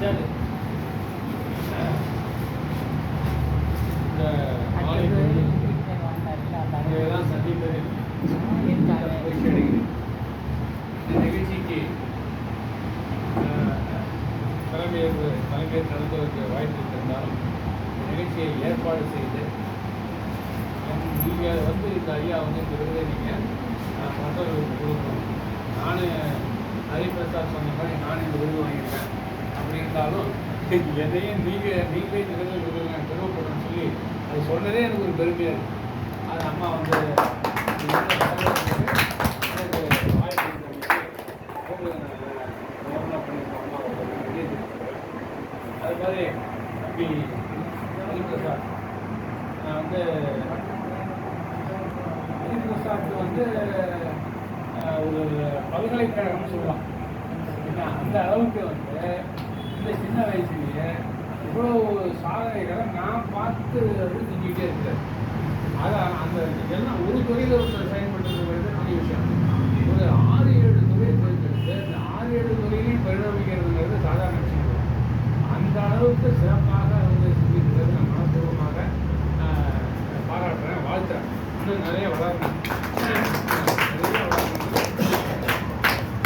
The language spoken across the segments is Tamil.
சரி இந்த இதெல்லாம் சந்திப்பது இந்த நிகழ்ச்சிக்கு தலைமையேற்று நடத்துவதற்கு வாய்ப்பு இருந்தாலும் நிகழ்ச்சியை ஏற்பாடு செய்து நீங்கள் வந்து இந்த ஐயா வந்து இந்த விருதை நீங்கள் மற்றவர்களுக்கு கொடுக்கணும். நானும் ஹரிபிரசாத் சொன்ன மாதிரி நானும் இந்த விருது வாங்கியிருக்கேன். அப்படி இருந்தாலும் எதையும் நீங்களே இந்த விருது கொடுங்க பெருமைப்படணும்னு சொல்லி அது சொன்னதே எனக்கு ஒரு பெருமையாக இருக்குது. அது அம்மா வந்து எனக்கு வாய்ப்பு அது மாதிரி அப்படி ஹரிபிரசாத் நான் வந்து ஹரிபிரசாத் வந்து ஒரு பல்கலைக்கழகம்னு சொல்லலாம். ஏன்னா அந்த அளவுக்கு வந்து இந்த சின்ன வயசுலேயே இவ்வளோ சாதனைகளை நான் பார்த்து செஞ்சுக்கிட்டே இருக்கிறேன். அதான் அந்த எல்லாம் ஒரு துறையில் ஒருத்தர் செயல்படுறது பெரிய விஷயம். ஒரு 6-7 துறையை தேர்ந்தெடுத்து அந்த 6-7 துறையிலையும் பரிணமிக்கிறதுங்கிறது சாதாரண விஷயம். அந்த அளவுக்கு சிறப்பாக வந்து செஞ்சுக்கிறது நான் மனப்பூர்வமாக பாராட்டுறேன், வாழ்த்துறேன். இன்னும் நிறைய வளரணும்.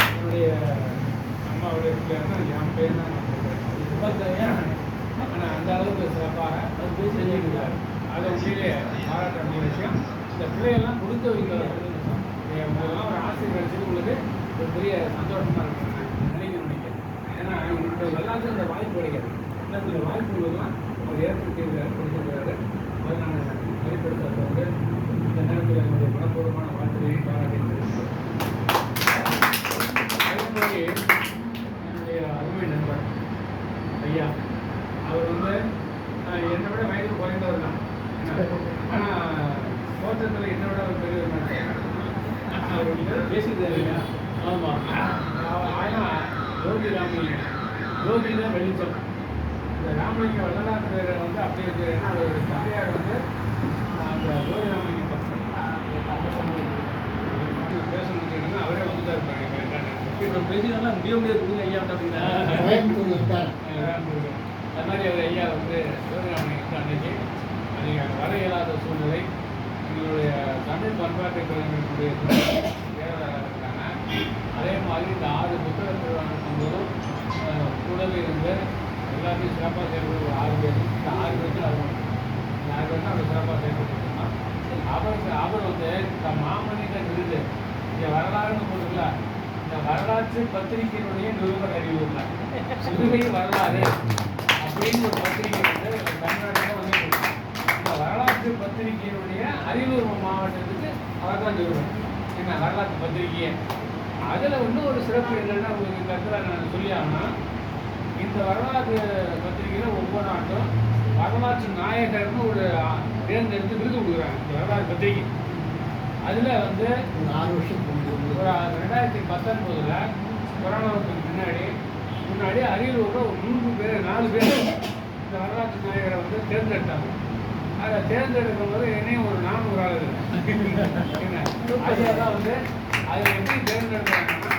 என்னுடைய அம்மாவுடைய பிள்ளைன்னா என் பேர் தான் ஆனால் அந்த அளவுக்கு சிறப்பாக செஞ்சுக்கிறார். அதை உண்மையிலே பாராட்ட வேண்டிய விஷயம். இந்த பிள்ளைகள்லாம் கொடுத்து வைக்கிறவங்க உங்களெல்லாம் ஒரு ஆசிரியர் கிடைச்சது உங்களுக்கு ஒரு பெரிய சந்தோஷமாக இருக்குங்க நினைக்கிறேன். ஏன்னா இப்போ எல்லாத்துக்கும் இந்த வாய்ப்பு கிடைக்காது. இந்த வாய்ப்புகள்லாம் அவர் ஏற்படுத்தியிருக்காரு, கொடுத்துருக்காரு. அதை நான் வெளிப்படுத்துறது இந்த நேரத்தில் என்னுடைய மனப்பூர்வமான வாழ்த்துக்களை பாராட்டியிருக்கிறேன். அதே மாதிரி என்னுடைய அருமை நண்பர் ஐயா அவர் வந்து என்னை விட வயது குறைந்தவர் தான். ஆனால் தோற்றத்தில் என்னை விட ஒரு பெரியவர் அவர் பேசிட்டு இல்லையா? ஆமாம். ஆனால் யோகி ராமலிங்கம், யோகி தான் வெளிச்சம். இந்த ராமலிங்கம் வல்லநாட்டு வந்து அப்படி இருக்கிறேன்னா ஒரு தந்தையார் வந்து அந்த யோகி ராமலிங்கம் பேச முடிச்சுன்னா அவரே வந்துட்டா இருப்பாங்க. இப்போ பேசினாலும் முடிய கொடுங்க ஐயா அப்படின்னா அது மாதிரி அவர் ஐயா வந்து யோகி ராமலிங்கம் அன்னைக்கு நீங்கள் வர இயலாத சூழ்நிலை எங்களுடைய தமிழ் பண்பாட்டு கலைஞர்களுடைய வேலையாக இருக்காங்க. அதே மாதிரி இந்த 6 புத்தக திருவிழா நடக்கும்போதும் கூடவே இருந்து எல்லாத்தையும் சிறப்பாக செயல்படுற 6 பேர். இந்த 6 பேருக்கு அவர் இந்த 6 பேர் தான் அவர் சிறப்பாக செயல்பட்டுருக்கோம். அவர் வந்து இந்த மாமனித விருது இங்கே வரலாறுன்னு போட்டுக்கல, இந்த வரலாற்று பத்திரிகையினுடைய நிருபர் அறிவுறுங்க சிறுகை வரலாறு அப்படின்னு ஒரு பத்திரிகை வந்து தமிழ்நாட்டில் வந்து இந்த வரலாற்று பத்திரிகையினுடைய அரியலூர் மாவட்டத்துக்கு அவர் தான் சொல்லுவேன். என்ன வரலாற்று பத்திரிகையை அதில் இன்னும் ஒரு சிறப்பு என்னென்னா உங்களுக்கு கருத்தில் நான் சொல்லி ஆகணும். இந்த வரலாற்று பத்திரிகையில் ஒவ்வொரு ஆண்டும் வரலாற்று நாயகர்னு ஒரு தேர்ந்தெடுத்து விருது கொடுக்குறாங்க இந்த வரலாற்று பத்திரிகை. அதில் வந்து ஒரு 6 வருஷம் ஒரு 2019 கொரோனாவுக்கு முன்னாடி அரியலூரில் ஒரு 4 பேர் இந்த வரலாற்று நாயகரை வந்து தேர்ந்தெடுத்தாங்க. அதை தேர்ந்தெடுக்கும் போது என்னையும் ஒரு 400 ஆள் என்ன அதுதான் வந்து அதை எப்படி தேர்ந்தெடுக்கிறாங்கன்னா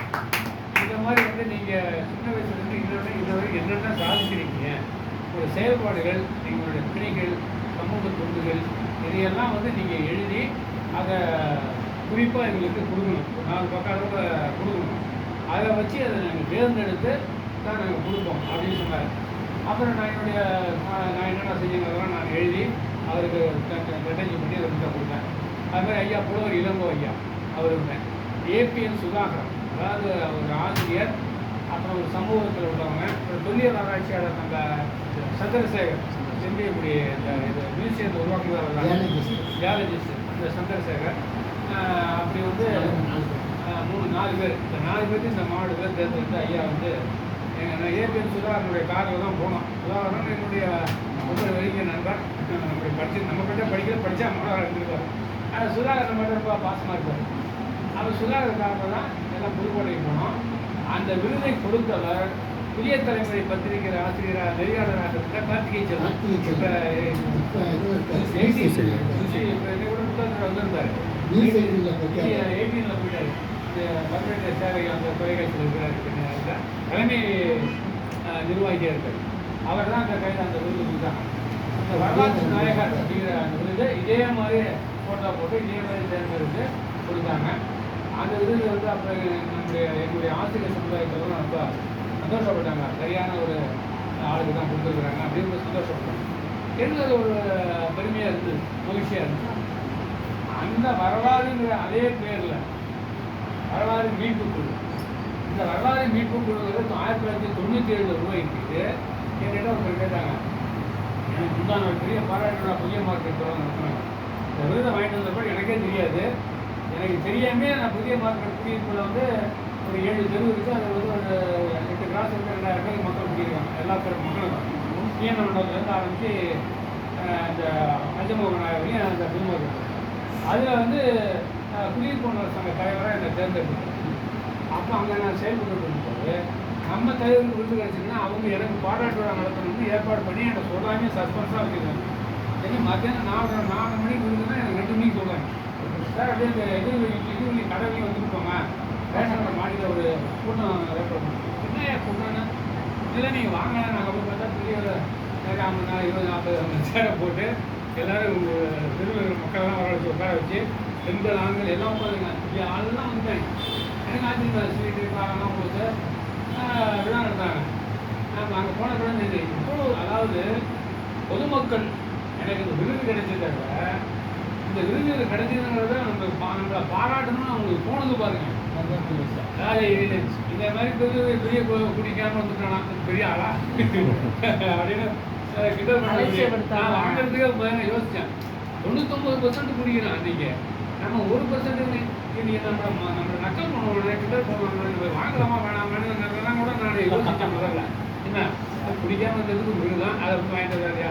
இந்த மாதிரி வந்து நீங்கள் சின்ன வயசுலேருந்து இன்னொரு என்னென்ன சாதிச்சிருக்கீங்க, ஒரு செயல்பாடுகள், எங்களுடைய பிணைகள், சமூக தொண்டுகள் இதையெல்லாம் வந்து நீங்கள் எழுதி அதை குறிப்பாக எங்களுக்கு கொடுக்கணும். 4 பக்கம் அளவு கொடுக்கணும். அதை வச்சு அதை நாங்கள் தேர்ந்தெடுத்து தான் நாங்கள் கொடுப்போம் அப்படின்னு சொன்னார். அப்புறம் நான் என்னென்ன செஞ்சேங்கிறதெல்லாம் நான் எழுதி அவருக்கு கட்டஞ்சி பண்ணி அதை கொடுத்தா கொடுத்தேன். அதுமாதிரி ஐயா புலவர் இளங்கோ ஐயா அவருங்க ஏபிஎன் சுதாகரன், அதாவது ஒரு ஆசிரியர், அப்புறம் ஒரு சமூகத்தில் உள்ளவங்க, ஒரு தொல்லியல் ஆராய்ச்சியாளர் நம்ம சந்திரசேகர் செம்பியக்கூடிய இந்த மியூசியத்தை உருவாக்குவார் ஜியாலஜிஸ்ட் இந்த சந்திரசேகர். அப்படி வந்து 4 பேர், இந்த 4 பேருக்கு இந்த மாவட்ட பேர் தேர்ந்தெடுத்து ஐயா வந்து நான் ஏபிஎன் சுதாகரனுடைய காரில் தான் போனோம். சுதாகரன் என்னுடைய ரொம்ப வெளிய நண்பர். அப்படி நம்ம கிட்ட படித்தா அம்மா இருந்திருக்காரு. ஆனால் சுதாகரன் மட்டும் ரொம்ப பாசமாக இருப்பார். அவர் சுதாகரனுக்காக தான் எல்லாம் புதுக்கோட்டைக்கு போனோம். அந்த விருதை கொடுத்தவர் புதிய தலைமுறை பத்திரிகை ஆசிரியராக நெறியாளராக இருந்த கார்த்திகை செல்வன். இப்போ கூட புத்தகத்தில் வந்திருந்தார். 18 போயிட்டார். பல்வேறு சேவை அந்த தொலைக்காட்சியில் இருக்கிறார். தலைமை நிர்வாகியாக இருக்கார். அவர் தான் அந்த கையில் அந்த விருது கொடுத்தாங்க. அந்த வரலாற்று நாயகர் அப்படிங்கிற அந்த விருது இதே மாதிரி ஃபோட்டோ போட்டு இதே மாதிரி தேர்ந்தெடுத்து கொடுத்தாங்க. அந்த விருது வந்து அப்போ எங்களுடைய ஆசிரியர் சமுதாயத்தில் ரொம்ப சந்தோஷப்பட்டாங்க. சரியான ஒரு ஆளுக்கு தான் கொடுத்துருக்குறாங்க அப்படின்னு சந்தோஷப்பட்டாங்க. எனக்கு அது ஒரு பெருமையாக இருந்தது, மகிழ்ச்சியாக இருந்தது. அந்த வரலாறுங்கிற அதே பேரில் வரலாறு மீட்பு குழு, இந்த வரலாறு மீட்பு குழுங்கிறது 1997 ரூபாய்க்கு என்கிட்ட ஒருத்தர் கேட்டாங்க. எனக்கு முன்னாள் ஒரு பெரிய பாராட்டு புதிய மார்க்கெட் நடத்துனாங்க. இந்த விருதை வாங்கிட்டு வந்தப்போ எனக்கே தெரியாது. எனக்கு தெரியாமே நான் புதிய மார்க்கெட் குடியிருப்பில் வந்து ஒரு 7 தெரு இருக்குது. அது வந்து ஒரு 8 கிராஸ் இருக்கு, 2000 பேருக்கு மக்கள் குடியிருக்காங்க. எல்லா பேருக்கு மக்களும் டிஎன் மண்டபத்துலேருந்து ஆரம்பித்து இந்த பஞ்சமோக நாயகரையும் அந்த புதுமார்க்கெட் அதில் வந்து குடியிருப்பு சங்க தலைவராக என்னை தேர்ந்தெடுத்தாங்க. அப்போ அங்கே நான் செயல்பட்டு இருக்கும்போது நம்ம தலைவருக்கு விருது கிடச்சிங்கன்னா அவங்க எனக்கு பாராட்டு விழா நடத்தணும்னு ஏற்பாடு பண்ணி என்னை சொல்லாமே சஸ்பென்ஸாக வச்சுருக்காங்க. சரி, மத்தியானம் 4 மணிக்கு விருதுன்னா எனக்கு 2 மணிக்கு சொல்லுவாங்க. சார் அப்படியே இந்த இது கடவுளையும் வந்துருப்போங்க, ரேஷன் மாடியில் ஒரு கூட்டம் ஏற்பாடு பண்ணுவோம். என்ன கூட்டம்னா இல்லை நீங்கள் வாங்க, நாங்கள் போய் பார்த்தா பெரிய 50 40 சேரை போட்டு எல்லோரும் திருவிழா மக்கள்லாம் வர வச்சு உட்கார வச்சு பெண்கள் ஆண்கள் எல்லாம் உட்காந்துங்க. இப்படி ஆளுலாம் வந்துட்டேன். எனக்கு ஆச்சரியமா ஸ்வீட்டு காரெல்லாம் போட்டு விழா நடத்தாங்க. நம்ம அங்கே போன பிறகு இவ்வளோ, அதாவது பொதுமக்கள் எனக்கு இந்த விருது கிடைச்சதை இந்த விருது கிடைச்சதுங்கிறத நம்மளை பாராட்டணும்னு அவங்களுக்கு போனது பாருங்க. இந்த மாதிரி பெரிய குடிக்காம வந்துட்டானா பெரிய ஆளா அப்படின்னு நான் வாங்கிறதுக்கு யோசித்தேன். 99% குடிக்கிறான். அன்றைக்கி நம்ம 1% இன்னைக்கு நம்ம நக்கல் பண்ணுவோம், கிண்டல் பண்ணுவோம், வாங்கலாமா வேணாமான்னு கூட நான் யோசித்தேன் முதல்ல. என்ன குடிக்காமல் இருந்ததுக்கு விருதுதான், அதை வந்து வாங்கிட்டு வராதியா,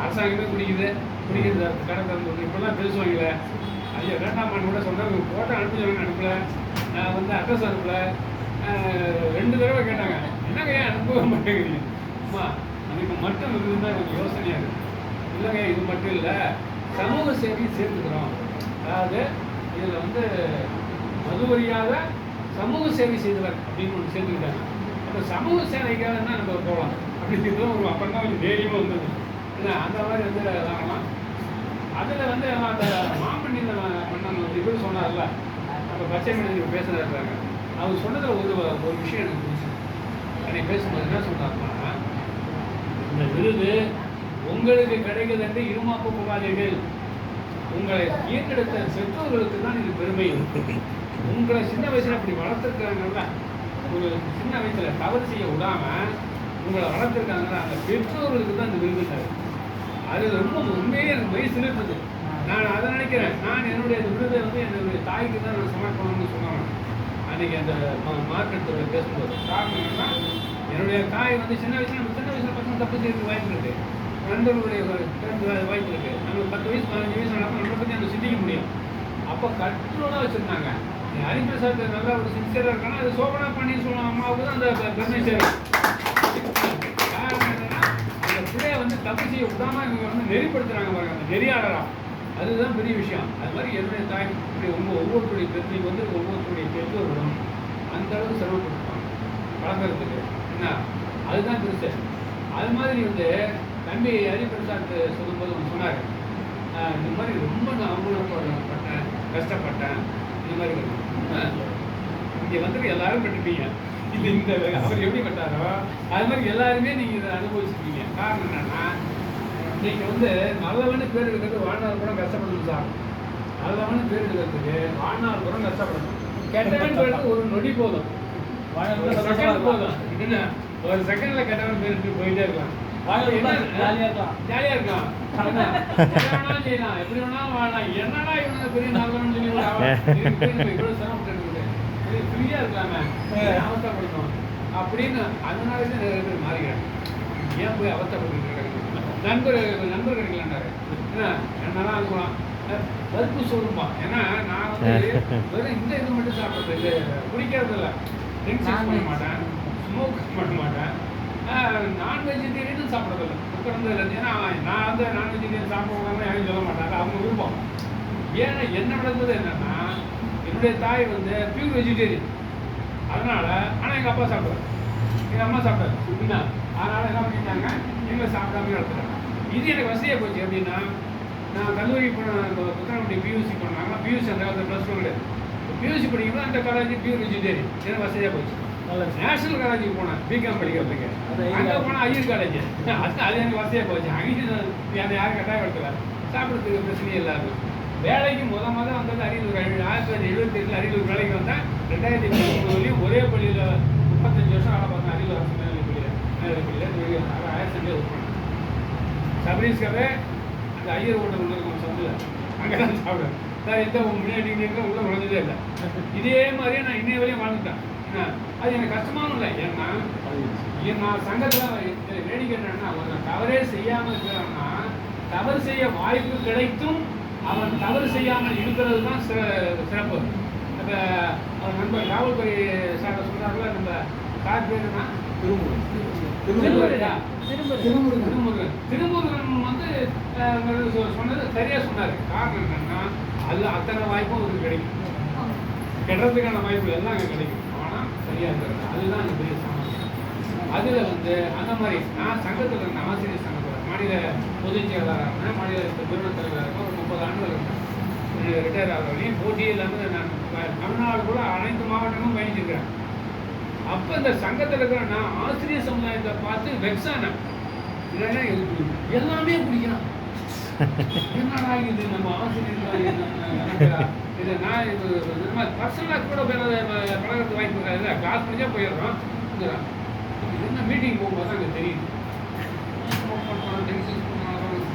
அரசாங்கமே குடிக்கிறது கடை தந்து இப்பெல்லாம் பேசுவாங்களே, ஐயோ வேண்டாமான்னு கூட சொன்னாங்க. ஃபோட்டோ அனுப்பிச்சு அனுப்பலை, நான் வந்து அட்ரஸ் அனுப்பலை. 2 தடவை கேட்டாங்க, என்னங்க ஏன் அனுப்பவே மாட்டேங்கிறீங்க? அம்மா அதுக்கு மட்டும் இருந்தால் கொஞ்சம் யோசனையாக இருக்குது. இல்லைங்க இது மட்டும் இல்லை, சமூக சேவையும் சேர்த்துக்கிறோம். அதாவது இதில் வந்து மதுவரியாக சமூக சேவை செய்தவர் அப்படின்னு ஒன்று சேர்த்துக்கிட்டாங்க. அந்த சமூக சேவைக்காக தான் நம்ம போகலாம் அப்படிங்கிறது ஒரு அப்புறம் தான் கொஞ்சம் தைரியமாக வந்தது. இல்லை அந்த மாதிரி வந்து வாங்கலாம். அதில் வந்து அந்த மாமண்ணில் மன்னன் வந்து இவர் சொன்னார்ல, நம்ம பச்சை மனிதர்கள் பேசுகிறாங்க. அவர் சொன்னதில் ஒரு விஷயம் எனக்கு பிடிச்சி. அன்றைக்கி பேசும்போது என்ன சொன்னார்னா, இந்த விருது உங்களுக்கு கிடைக்கிறது என்று இருமாப்பு போகாதீர்கள். உங்களை ஈர்த்தெடுத்த பெற்றோர்களுக்கு தான் இது பெருமை. உங்களை சின்ன வயசில் அப்படி வளர்த்துருக்காங்கல்ல, ஒரு சின்ன வயசில் தவறு செய்ய விடாமல் உங்களை வளர்த்துருக்காங்கல்ல, அந்த பெற்றோர்களுக்கு தான் இந்த விருதுங்க. அது ரொம்ப உண்மையே எனக்கு வயசு இருக்குது. நான் அதை நினைக்கிறேன். நான் என்னுடைய விருதை வந்து என்னுடைய தாய்க்கு தான் நான் சமர்ப்பணம்னு சொன்னேன் அன்றைக்கி அந்த மார்க்கெட்டோட பேசும்போது. காரணம் என்னன்னா, என்னுடைய தாய் வந்து சின்ன வயசில் பசங்க தப்பு செய்யறதுக்கு வாய்ப்பு இருக்குது, நண்பர்களுடைய வாய்ப்பு இருக்குது. நம்மளுக்கு 10 வயசு 15 வயசு நடக்கும், நம்மளை பற்றி நம்ம சிந்திக்க முடியும். அப்போ கட்டுரோடாக வச்சுருந்தாங்க. ஹரிபிரசாத் நல்லா ஒரு சின்சியராக இருக்கானா, அது சோபனா பண்ணி சொல்லுவாங்க. அம்மாவுக்கு தான் அந்த பெருமை சேரும். காரணம் என்னன்னா, அந்த பிள்ளைய வந்து தப்பு செய்ய விடாமல் இவங்க வந்து நெறிப்படுத்துகிறாங்க பாருங்க, அந்த நெறியாளரா. அதுதான் பெரிய விஷயம். அது மாதிரி என்னுடைய தாய் இப்படி ஒவ்வொருத்தருடைய பெற்றோருக்கு வந்து ஒவ்வொருத்தருடைய பெற்றோர்களும் அந்த அளவுக்கு சிரமப்பட்டுருப்பாங்க வளர்க்குறதுக்கு. என்ன அதுதான் பெருசு. அது மாதிரி வந்து தம்பி ஹரிபிரசாத் சொல்லும்போது ஒன்று சொன்னார், இந்த மாதிரி ரொம்ப நான் அவமானப்பட்டேன், கஷ்டப்பட்டேன். இந்த மாதிரி இங்கே வந்துட்டு எல்லாரும் பட்டுருப்பீங்க. இது இந்த அவர் எப்படி பட்டாரோ அது மாதிரி எல்லாருமே நீங்கள் இதை அனுபவிச்சிருக்கீங்க. காரணம் என்னன்னா, நீங்கள் வந்து நல்லவனு பேர் எடுக்கிறது வாழ்நாள் கூட கஷ்டப்படணும் சார். நல்லவனு பேர் எடுக்கிறதுக்கு வாழ்நாள் கூட கஷ்டப்படணும். கெட்டவன் பேருக்கு ஒரு நொடி போதும், போதும். என்ன ஒரு செகண்ட்ல கெட்டவன் பேர் எடுத்து போயிட்டே இருக்கலாம். ஜாலியா இருக்கலாம், செய்யலாம், எப்படி வேணாலும் வாழலாம். என்னடா இவங்க பெரிய நல்லவன் சொல்லி இவ்வளவு சிரமப்பட்டு இருக்குது, ஃப்ரீயா இருக்கலாமே, அவசரப்படுத்தணும் அப்படின்னு. அதனாலதான் நிறைய பேர் மாறிக்கிறாங்க. ஏன் போய் அவசரப்பட்டு இருக்காங்க? நண்பர் கிடைக்கலாண்டாரு. என்னன்னா அதுக்கலாம் பருப்பு சொல்லுமா. ஏன்னா நான் வந்து வெறும் இந்த இது மட்டும் சாப்பிட்றது, குடிக்கிறது இல்லை, ட்ரிங்க்ஸ் பண்ண மாட்டேன், ஸ்மோக் பண்ண மாட்டேன், நான் வெஜிடேரியனும் சாப்பிட்றதில்ல. உட்கார்ந்ததில்லை. ஏன்னா நான் வந்து நான் வெஜிடேரியன் சாப்பிடுவாங்க யாரும் சொல்ல மாட்டாங்க, அவங்க விருப்பம். ஏன்னா என்ன நடந்தது என்னன்னா, என்னுடைய தாய் வந்து பியூர் வெஜிடேரியன். அதனால ஆனால் எங்கள் அப்பா சாப்பிடுவார். எங்கள் அம்மா சாப்பிட்டாரு என்ன அதனால் என்ன பண்ணிட்டாங்க எங்களை சாப்பிடாம எடுத்துட்டாங்க. இது எனக்கு வசதியாக போச்சு. எப்படின்னா நான் கல்லூரி புத்தகப்படி பியூசி பண்ணாங்க. பியூசி அந்த காலத்தில் ப்ளஸ் 2 கிடையாது. பியூசி படிக்கும்போது அந்த காலேஜ் பியூர் வெஜிடேரியன் எனக்கு வசதியாக போச்சு. நேஷனல் காலேஜுக்கு போனேன் பிகாம் படிக்கிறதுக்கு. அங்கே போனால் ஐயர் காலேஜ் அது எனக்கு வசதியாக போச்சு. அங்கேயும் என்னை யாரும் கட்டாயப்படுத்தல, சாப்பிட்றதுக்கு பிரச்சனையே இல்லாது. வேலைக்கு மொதல் வந்தது அரியலூர். 1978 அரியலூர் வேலைக்கு வந்தேன். 2013 ஒரே பள்ளியில் 35 வருஷம் வேலை பார்த்தேன். அரியலூர் அரசு மேல்நிலைப்பள்ளியில் ஹையர் செகண்டரி ஒர்க் பண்ணேன். சபரீஸ்கரே அந்த ஐயர் ஓட்டம் ஒன்று இருக்கும் சந்தில், அங்கே தான் சாப்பிடுவேன். சார் எந்த முன்னாடி உள்ளே நுழைஞ்சதே இல்லை. இதே மாதிரியே நான் இன்னைய வரையும் வாழ்ந்துட்டேன். அது எனக்கு கஷ்டமானும் இல்லை. ஏன்னா நான் சங்கத்தில் வேடிக்கை என்னன்னா ஒரு தவறே செய்யாமல் இருக்கிறான்னா தவறு செய்ய வாய்ப்பு கிடைத்தும் அவன் தவறு செய்யாமல் இருக்கிறது தான் சிறப்பு. இப்போ அவர் நண்பர் காவல்துறை சார் சொல்கிறார்கள், நம்ம சார் பேருன்னா திருமுருகன் வந்து சொன்னது சரியாக சொன்னார். காரணம் என்னன்னா அதில் அத்தனை வாய்ப்பும் அவருக்கு கிடைக்கும். கெடுறதுக்கான வாய்ப்பு எல்லாம் அங்கே கிடைக்கும். ஆனால் சரியாக இருக்கிறது அதுதான் அந்த பெரிய சமாளியம். அதில் வந்து அந்த மாதிரி நான் சங்கத்தில் இருந்தேன். ஆசிரியர் சங்கத்தில் மாநில பொதுச் செயலாளராக மாநில நிறுவன தலைவராக ஒரு 30 ஆண்டுகள் இருந்தேன். ரிட்டையர் ஆகிற வரையும் போட்டியே இல்லாமல் நான் தமிழ்நாடு கூட அனைத்து மாவட்டமும் பயணிச்சிருக்கிறேன். அப்போ இந்த சங்கத்தில் இருக்கிற நான் ஆசிரியர் சமுதாயத்தை பார்த்து வெக்ஸானேன். இல்லைன்னா எல்லாமே பிடிக்கிறான். என்னடா இது நம்ம ஆசிரியர்கள் இதை நான் இது பர்சனலாக கூட பழகிறது வாய்ப்பு இருக்காது. கிளாஸ் முடிஞ்சா போயிடுறோம். என்ன மீட்டிங் போகும்போது அங்கே தெரியுது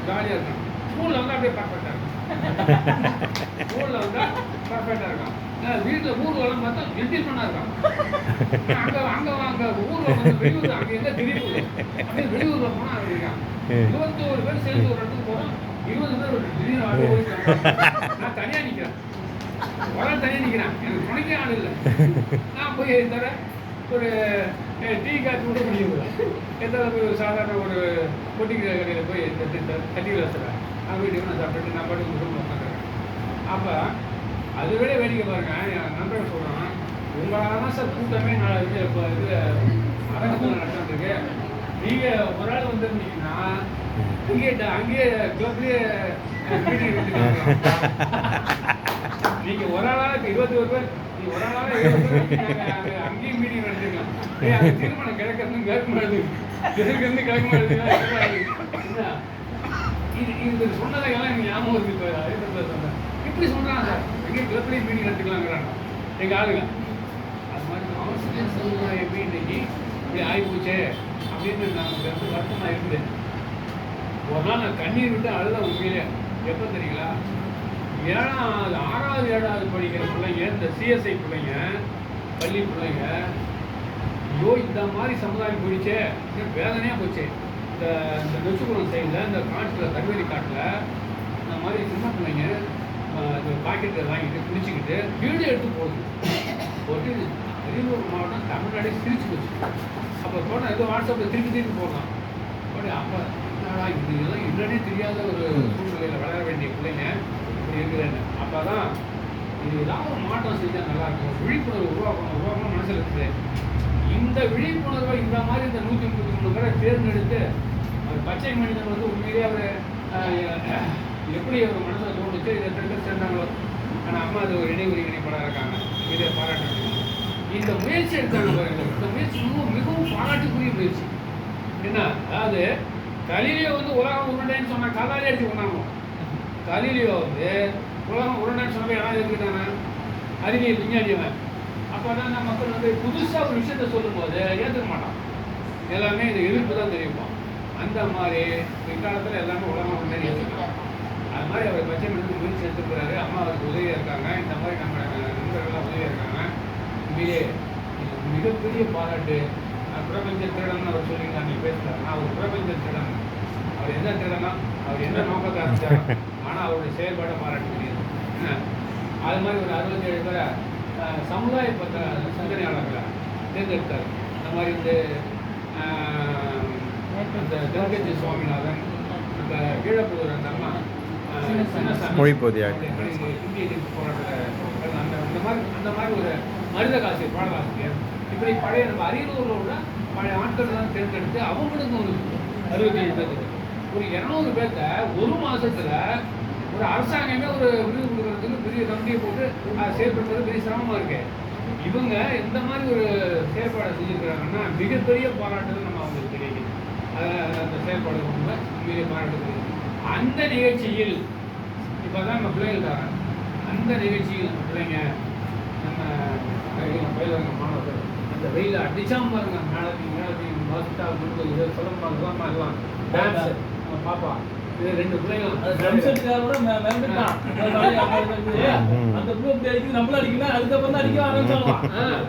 ஜாலியாக இருக்கான். ஸ்கூலில் வந்து அப்படியே பர்ஃபெக்டாக இருக்கும். ஸ்கூலில் வந்தால் பர்ஃபெக்டாக இருக்கான். வீட்டில் ஊர்வலம் பார்த்தா ஜென்டில்மேனாக இருக்கான். அங்கே ஊரில் வந்து வெளியூர் அங்கே எங்கே திடீர்னு அப்படியே வெளியூரில் போனால் அங்கே இருக்கான். 21 பேர் சேர்ந்து ஒரு இடத்துக்கு போகிறோம். 20 பேர் ஒரு திடீர்னு ஆள் போயிருக்காங்க. நான் தனியாக நிற்கிறேன். உடனே தனியாக நிற்கிறேன். எனக்கு துணைக்கே ஆள் இல்லை. நான் போய் தர ஒரு டீ காஃபி கூட முடியுது. எதாவது போய் ஒரு சாதாரண ஒரு பொட்டி கடையில் போய் தட்டி வச்சுறேன். நான் வீட்டுக்கு நான் சாப்பிட்டுட்டு நான் பாட்டு குடும்பம் உட்காந்துருக்கேன். அப்போ அதை விட வேடிக்கை பாருங்க, என் நண்பர்கள் சொல்கிறான், உங்களால் தான் சார் கூட்டமே நான் இது இப்போ இது அரங்கத்தில் நடந்துருக்கு. நீங்கள் ஒரு ஆள் வந்துருந்தீங்கன்னா அங்கேயே கிளப்லேயே மீட்டிங் வச்சுருக்காங்க. நீங்கள் ஒரு ஆளாக 21 பேர் ஒரு ஆளாக 20 பேர் அங்கேயும் மீட்டிங் நடத்திருக்கலாம். அங்கே திருமணம் கிடக்கிறது கேட்க மாட்டேது, கிடக்கிறது கிடக்க மாட்டேது. இது சொன்னதையெல்லாம் எனக்கு ஞாபகம் இருக்கு. இப்போ அறிவிப்பில் சொன்னேன் இப்படி சொல்கிறான் சார், எங்கேயும் கிளப்லேயும் மீட்டிங் நடத்திக்கலாங்கிறாங்க எங்கள் ஆளுங்க. அது மாதிரி ஆசிரியர் சமுதாயம் எப்படி இன்னைக்கு இப்படி ஆகிப்போச்சே அப்படின்னு நமக்கு வந்து வருத்தமாக இருக்குது. ஒரு நாள் நான் கண்ணீர் விட்டு அழுத உண்மையிலே. எப்போ தெரியுங்களா, 7வது 6வது 7வது படிக்கிற பிள்ளைங்க, இந்த சிஎஸ்ஐ பிள்ளைங்க, பள்ளி பிள்ளைங்க, ஐயோ இந்த மாதிரி சமுதாயம் போயிடுச்சே, வேதனையாக போச்சு. இந்த நொச்சுக்குளம் சைடில் இந்த காட்டில் கருவேலி காட்டில் இந்த மாதிரி சின்ன பிள்ளைங்க பாக்கெட்டில் வாங்கிட்டு குடிச்சிக்கிட்டு வீடியோ எடுத்து போகுது. போட்டு அரியலூர் மாவட்டம் தமிழ்நாடே சிரிச்சு போச்சு. அப்போ போனால் ஏதோ வாட்ஸ்அப்பில் திருப்பி போடலாம். அப்படி அப்போ என்னடா இது இதெல்லாம் என்னன்னே தெரியாத ஒரு சூழ்நிலையில் வளர வேண்டிய பிள்ளைங்க இப்படி இருக்குதுன்னு. அப்போ தான் இது ஏதாவது ஒரு மாற்றம் செஞ்சால் நல்லாயிருக்கும், விழிப்புணர்வு உருவாக்கணும் மனசில் இருக்குது. இந்த விழிப்புணர்வை இந்த மாதிரி இந்த 133 பேரை தேர்ந்தெடுத்து அவர் பச்சை மனிதன் வந்து உண்மையிலேயே அவர் எப்படி அவர் மனசில் தோணுச்சு, இதை எடுத்து சேர்ந்தாங்களோ. ஆனால் அம்மா அது ஒரு இணைப்படாக இருக்காங்க, இதை பாராட்ட. இந்த முயற்சி எடுத்தாங்க பாருங்க. இந்த முயற்சி மிகவும் பாராட்டுக்குரிய முயற்சி. என்ன அதாவது கலீலியோ வந்து உலகம் உருண்டைன்னு சொன்னால் கல்லாலே எடுத்து கொண்டாங்க. கலீலியோ வந்து உலகம் உருண்டைன்னு சொன்னப்போ யாராவது எடுத்துக்கிட்டாங்க, அறிவியல் விஞ்ஞானியவன். அப்போ தான் நம்ம மக்கள் வந்து புதுசாக ஒரு விஷயத்த சொல்லும் போது ஏற்றுக்க மாட்டான். எல்லாமே இது எதிர்ப்பு தான் தெரிவிப்போம். அந்த மாதிரி பிற்காலத்தில் எல்லாமே உலகம் உருண்டைன்னு ஏற்றுக்கலாம். அது மாதிரி அவர் பச்சை மனிதனுக்கு முயற்சி எடுத்துக்கிறாரு. அம்மா அவருக்கு உதவியாக இருக்காங்க. இந்த மாதிரி நம்ம நண்பர்கள்லாம் உதவியாக இருக்காங்க. உண்மையிலே மிகப்பெரிய பாராட்டு. பிரபஞ்ச திருடன் அவர் சொல்லியிருக்காங்க, நீ பேசுகிறார். நான் ஒரு பிரபஞ்ச திருடன். அவர் என்ன திருடனா, அவர் என்ன நோக்கத்தை ஆரம்பிச்சார், ஆனால் அவருடைய செயல்பாட்டை பாராட்ட முடியாது. என்ன அது மாதிரி ஒரு 67 பேரை சமுதாய பற்ற சிந்தனையாளர்களை தேர்ந்தெடுத்தார். இந்த மாதிரி வந்து அந்த திருக்கட்சி சுவாமிநாதன், அந்த கீழப்பூர் அந்த அம்மா மொழிப்போதியாக இந்திய எதிர்ப்பு போராட்டத்தில் அந்த மாதிரி ஒரு மனித காசியர் பாடலாசிரியர், இப்படி பழைய நம்ம அரியலூரில் உள்ள பழைய ஆட்கள்லாம் தேர்ந்தெடுத்து அவங்களுக்கு ஒரு 67 பேருக்கு ஒரு 200 பேர்த்த ஒரு மாதத்தில் ஒரு அரசாங்கமே ஒரு விருது கொடுக்குறதுக்கு பெரிய கமிட்டியை போட்டு செயல்படுத்துறது பெரிய சிரமமாக இருக்கு. இவங்க எந்த மாதிரி ஒரு செயல்பாடை செஞ்சுருக்கிறாங்கன்னா மிகப்பெரிய பாராட்டுகள் நம்ம அவங்களுக்கு கிடைக்குது. அந்த செயல்பாடு ரொம்ப பெரிய பாராட்டு. அந்த நிகழ்ச்சியில் இப்போ தான் நம்ம பிள்ளைகள் தராங்க. அந்த நிகழ்ச்சியில் நம்ம பிள்ளைங்க நம்ம பயிலுங்க மாணவர்கள் அந்த வெயில அடிச்சாம பாருங்க. மேலத்தையும் வாசிட்டா முன்பு இதை சொல்லமா எல்லாம் டான்ஸ் நம்ம பாப்பா இது 2 பிள்ளைங்களும் அந்த குரூப் அடிக்குது நம்மளும் அடிக்கணும். அதுக்கப்புறம் தான் அடிக்க ஆரம்பிச்சாலும்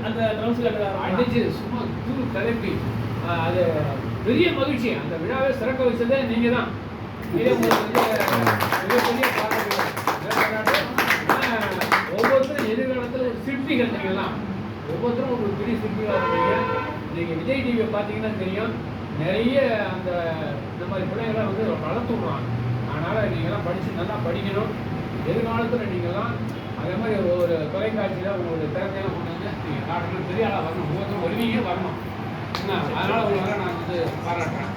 அந்த ட்ரம்ஸ் அடிச்சு சும்மா தூள் கலப்பி அது பெரிய மகிழ்ச்சி. அந்த விழாவை சிறக்க வச்சதே நீங்க தான். மிகப்பெரிய பாராட்டு. ஒவ்வொருத்தரும் எதிர்காலத்தில் ஒரு சிற்பிகள் நீங்கள்லாம் ஒவ்வொருத்தரும் ஒரு பெரிய சிற்பிகளாக இருப்பீங்க. நீங்கள் விஜய் டிவியை பார்த்தீங்கன்னா தெரியும், நிறைய இந்த மாதிரி பிள்ளைங்கள்லாம் வந்து வளர்த்து விடுறாங்க. அதனால் நீங்கள்லாம் படித்து நல்லா படிக்கணும். எதிர்காலத்தில் நீங்கள்லாம் அதே மாதிரி ஒரு தொலைக்காட்சியில் உங்களுடைய திறமையெல்லாம் கொண்டு வந்து நீங்கள் காட்டணும். பெரிய ஆளாக வரணும். ஒவ்வொருத்தரும் வருவீங்க வரணும். அதனால் உங்களால் நான் வந்து பாராட்டுறேன்.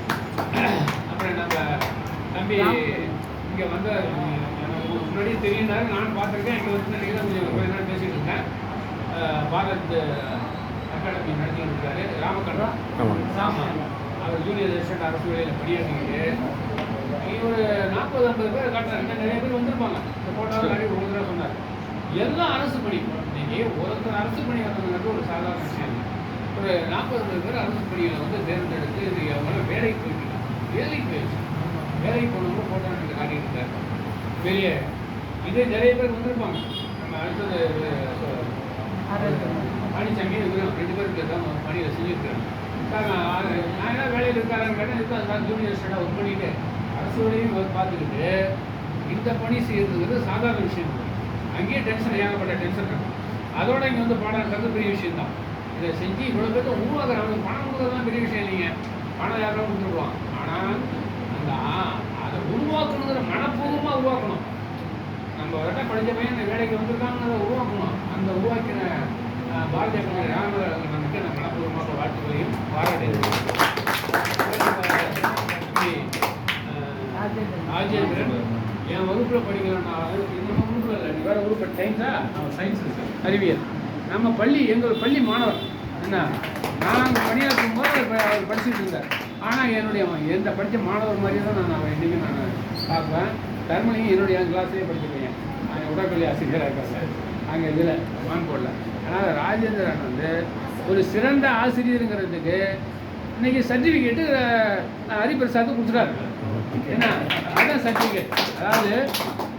அப்புறம் நம்ம தம்பி இங்கே வந்து எனக்கு முன்னாடியே தெரியுனாரு, நானும் பார்த்துருக்கேன். இங்கே வந்து நீங்கள் தான் கொஞ்சம் நேரம் பேசிகிட்டு இருக்கேன். பாரத் அகாடமி நடத்திட்டு இருக்காரு ராமகண்ணா. ஆமாம், அவர் ஜூனியர் ரெசிடென்ட் அரசு வேலையில் பணியாற்றிக்கிட்டு ஒரு 40-50 பேர் காட்டுறாங்க. நிறைய பேர் வந்திருப்பாங்க. இந்த போட்டோவில் நிறைய ஒரு தடவை சொன்னார். எல்லாம் அரசு பணி. நீங்கள் ஒருத்தர் அரசு பணி வந்ததுங்கிறது ஒரு சாதாரண விஷயம் இல்லை. ஒரு 40-50 பேர் அரசு பணிகளை வந்து தேர்ந்தெடுத்து இன்றைக்கி அவங்கள வேலைக்கு போயிட்டு வேலைக்கு போனவங்க போட்டோ எனக்கு காட்டிட்டு இருக்காரு. பெரிய இதே நிறைய பேர் வந்திருப்பாங்க. நம்ம அடுத்தது பழனிசாமி 2 பேருக்கு தான் பணியில் செஞ்சுருக்காங்க. நான் என்ன வேலையில் இருக்காருன்னு கேட்டால் இதுக்கு அதுதான் ஜூனியர் ஸ்டேட்டாக ஒர்க் பண்ணிட்டு அரசு வேலையும் பார்த்துக்கிட்டு இந்த பணி செய்யறதுங்கிறது சாதாரண விஷயம் இல்லை. அங்கேயே டென்ஷன் ஏகப்பட்ட டென்ஷன் இருக்கும். அதோட இங்கே வந்து பாடம்ன்றது பெரிய விஷயம் தான். இதை செஞ்சு இவ்வளோ பேருக்கு உருவாக்குறாங்க. பணம் கொடுக்குறதுலாம் பெரிய விஷயம் இல்லைங்க. பணம் யாரும் கொடுத்துருவான். ஆனால் அதை உருவாக்கணுங்கிற மனப்பூர்வமாக உருவாக்கணும். நம்ம வர படித்த பையன் இந்த வேலைக்கு வந்திருக்காங்கிறத உருவாக்கணும். அந்த உருவாக்கின பாரதிய கலைஞர் ராமனுக்கு நான் மனப்பூர்வமாக வாழ்த்துக்களையும் பாராட்டுகிறேன். ராஜேந்திரன் என் வகுப்பில் படிக்கிறேன். நம்ம வகுப்பில் இல்லை, வேறு வகுப்பு சயின்ஸா சயின்ஸ் அறிவியல். நம்ம பள்ளி எங்கள் பள்ளி மாணவர் என்ன நான் பணியாற்றும் போது அவர் படிச்சுட்டு இருந்தார். ஆனால் என்னுடைய எந்த படித்த மாணவர் மாதிரியே தான் நான் இன்றைக்கி நான் பார்ப்பேன். தர்மலிங்கம் என்னுடைய கிளாஸ்லேயே படிச்சுருக்கேன். அங்கே உடற்கல்வி ஆசிரியராக இருக்காங்க அங்கே இதில் மான்போர்டில். ஆனால் ராஜேந்திரன் வந்து ஒரு சிறந்த ஆசிரியருங்கிறதுக்கு இன்றைக்கி சர்டிஃபிகேட்டு ஹரிபிரசாத்து கொடுத்துட்டாரு. ஏன்னா அதுதான் சர்டிஃபிகேட். அதாவது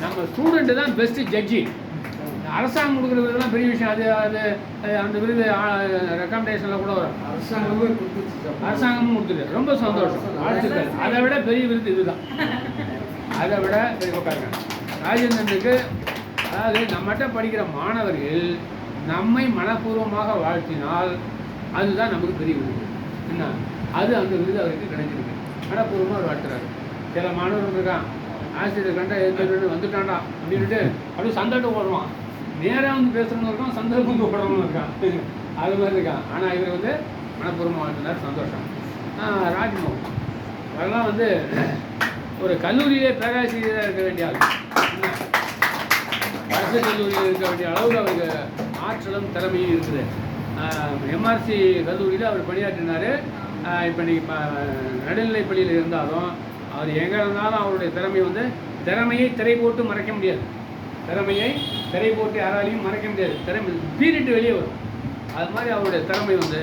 நம்ம ஸ்டூடெண்ட்டு தான் பெஸ்ட்டு ஜட்ஜி. அரசாங்கம் கொடுக்குற விருதுலாம் பெரிய விஷயம். அது அந்த விருது ரெக்கமெண்டேஷனில் கூட வரும். அரசாங்கமும் கொடுத்துரு. ரொம்ப சந்தோஷம், வாழ்த்துக்கள். அதை விட பெரிய விருது இதுதான். அதை விட பெரிய உட்காருங்க ராஜேந்திரனுக்கு. அதாவது நம்மகிட்ட படிக்கிற மாணவர்கள் நம்மை மனப்பூர்வமாக வாழ்த்தினால் அதுதான் நமக்கு பெரிய விருது. என்ன அது அந்த விருது அவருக்கு கிடைச்சிருக்கு. மனப்பூர்வமாக அவர் வாழ்த்துறாரு. சில மாணவர்கள் இருக்கான், ஆசிரியர் கண்டா எந்த வந்துட்டான்டா அப்படின்ட்டு அப்படியே சந்தோட்டம் போடுவான். நேராக வந்து பேசுகிறவங்க இருக்கான், சந்தோஷம் வந்து போடுறவங்க இருக்கான். அது மாதிரி இருக்கான். ஆனால் இவர் வந்து மனப்பூர்வமாக வாழ்த்தினார். சந்தோஷம். ராஜ்மோகன் அதெல்லாம் வந்து ஒரு கல்லூரியிலே பேராசிரியராக இருக்க வேண்டிய ஆள். அரசு கல்லூரியில் இருக்க வேண்டிய அளவுக்கு அவருக்கு ஆற்றலும் திறமையும் இருக்குது. எம்ஆர்சி கல்லூரியில் அவர் பணியாற்றினார். இப்போ நீங்கள் நடுநிலைப் பள்ளியில் இருந்தாலும் அவர் எங்கே இருந்தாலும் அவருடைய திறமையை திரை போட்டு மறைக்க முடியாது. திறமையை திரை போட்டு யாராலையும் மறைக்க முடியாது. திறமை பீரிட்டு வெளியே வரும். அது மாதிரி அவருடைய திறமை வந்து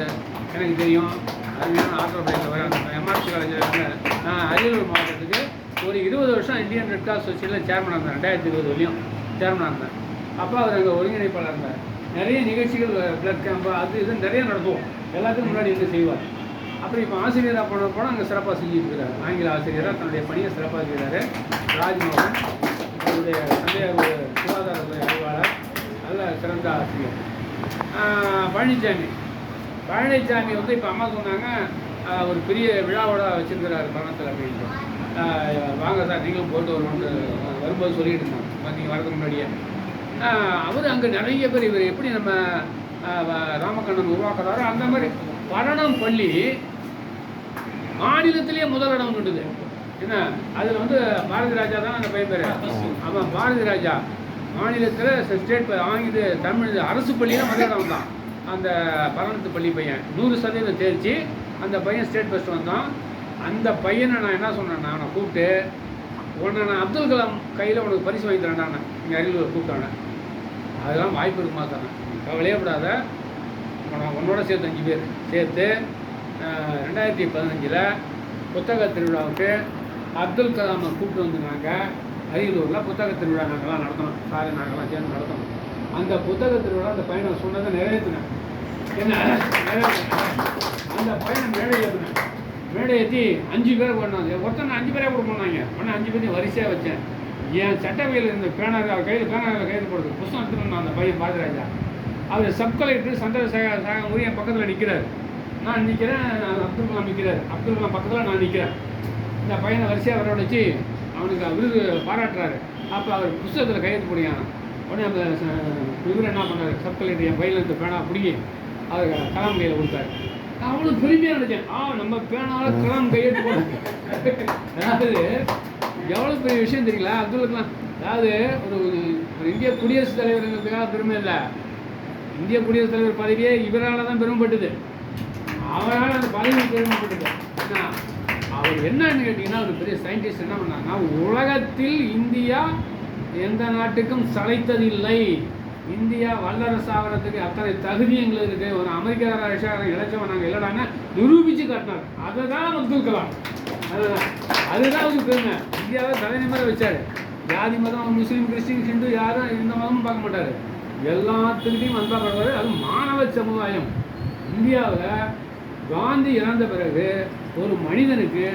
எனக்கு தெரியும். அருமையான ஆற்றல் படைத்தவர். அந்த எம்ஆர்சி காலேஜில் நான் அரியலூர் மாவட்டத்துக்கு ஒரு 20 வருஷம் இந்தியன் ரெட் கிராஸ் சொசைட்டியில் சேர்மனாக இருந்தேன். 2020 வரையும் சேர்மனாக இருந்தேன். அப்போ அவர் அங்கே ஒருங்கிணைப்பாளர் இருந்தார். நிறைய நிகழ்ச்சிகள், பிளட் கேம்பு அது இது நிறைய நடத்துவோம். எல்லாத்துக்கும் முன்னாடி என்ன செய்வார். அப்புறம் இப்போ ஆசிரியராக போன அங்கே சிறப்பாக செஞ்சுட்டு இருக்கிறார். ஆங்கில ஆசிரியராக தன்னுடைய பணியை சிறப்பாக செய்கிறார். ராஜ்மோகன் அவருடைய தந்தையார் ஒரு சுகாதாரத்துறை ஆய்வாளர், நல்ல சிறந்த ஆசிரியர். பழனிசாமி வந்து இப்போ அம்மா சொன்னாங்க ஒரு பெரிய விழாவோட வச்சுருக்கிறாரு பணத்தில் அப்படின்ட்டு. வாங்க சார் நீங்களும் போட்டு வரும்போது சொல்லிட்டு இருந்தாங்க நீங்கள் வரதுக்கு முன்னாடியே. அவர் அங்கே நிறைய பேர் இவர் எப்படி நம்ம ராமகண்ணன் உருவாக்குறாரோ அந்த மாதிரி பரணம் பள்ளி மாநிலத்திலேயே முதலிடம் வந்துடுது. என்ன அதில் வந்து பாரதி ராஜா தான் அந்த பையன் பேர். ஆமாம், பாரதி ராஜா மாநிலத்தில் ஸ்டேட் இது தமிழ் அரசு பள்ளியில் முதலிடம் வந்தான். அந்த பரணத்து பள்ளி பையன் 100% தேர்ச்சி. அந்த பையன் ஸ்டேட் ஃபஸ்ட் வந்தான். அந்த பையனை நான் என்ன சொன்னேன்னா, அவனை கூப்பிட்டு உன்னை நான் அப்துல் கலாம் கையில் உனக்கு பரிசு வாங்கி தரேன்டானே, இங்கே அரியலூர் கூப்பிட்டானே. அதெல்லாம் வாய்ப்பு இருக்குமா தானே, கவலையே விடாத, உன்னோட சேர்த்து 5 பேர் சேர்த்து 2015 புத்தக திருவிழாவுக்கு அப்துல் கலாமை கூப்பிட்டு வந்து நாங்கள் அரியலூரில் புத்தக திருவிழா நாங்கள்லாம் நடத்தணும். சாரி, நாங்கள்லாம் சேர்ந்து நடத்தணும். அந்த புத்தக திருவிழா அந்த பையனை சொன்னதை நிறைவேற்றினேன். என்ன அந்த பையனை மேடை ஏற்றினேன். மேடை ஏற்றி 5 பேர் பண்ணாங்க. ஒருத்தனை 5 பேரே கூட பண்ணாங்க. ஆனால் 5 பேரையும் வரிசையாக வச்சேன். என் சட்டவையில் இருந்த பேனர் கையில் கைது போடுறது புத்தகம் எடுத்துன்னு அந்த பையன் பாரதிராஜா. அவர் சப் கலெக்டர் சந்திரசேகர் என் பக்கத்தில் நிற்கிறார். நான் நிற்கிறேன், அப்துல் கலாம் நிற்கிறார். அப்துல் கலாம் பக்கத்தில் நான் நிற்கிறேன். இந்த பையனை வரிசையாக வர வச்சு அவனுக்கு விருது பாராட்டுறாரு. அப்போ அவர் புத்தகத்தில் கையெழுத்து போடுறான். உடனே அந்த இவர் என்ன பண்ணார், சப் கலெக்டர் என் பையில இருந்து பேனா பிடிங்கி அவர் கலாம் கையில் கொடுத்தாரு. நான் அவ்வளோ பெருமையாக நினைச்சேன். நம்ம பேனாவில் கலாம் கையெழுத்து போடுறேன். அதாவது எவ்வளோ பெரிய விஷயம் தெரியுங்களா அப்துல் கலாம். அதாவது ஒரு இந்திய குடியரசுத் தலைவருங்கிறதுக்காக பெருமை இல்லை. இந்திய குடியரசுத் தலைவர் பதவியே இவரால் தான் பெருமைப்பட்டது. அவரால் அந்த பதவி பெருமைப்பட்டது. அவர் என்னன்னு கேட்டிங்கன்னா, ஒரு பெரிய சயின்டிஸ்ட் என்ன பண்ணாங்கன்னா, உலகத்தில் இந்தியா எந்த நாட்டுக்கும் சளைத்ததில்லை. இந்தியா வல்லரசு ஆகிறதுக்கு அத்தனை தகுதி எங்களுக்கு இருக்குது. ஒரு அமெரிக்கா ரஷ்யாவை இழைச்சவன் நாங்கள் இல்லைடான்னு நிரூபித்து காட்டினார். அதை தான் அப்துல் கலாம். அதுதான் ஒரு பெருமை. இந்தியாவை தலைநிமிர வச்சார். ஜாதி மதம், முஸ்லீம், கிறிஸ்டின், ஹிந்து யாரும் எந்த மதமும் பார்க்க மாட்டார். எல்லாத்துக்கிட்டையும் அன்பாக. அது மாணவ சமுதாயம். இந்தியாவில் காந்தி இறந்த பிறகு ஒரு மனிதனுக்கு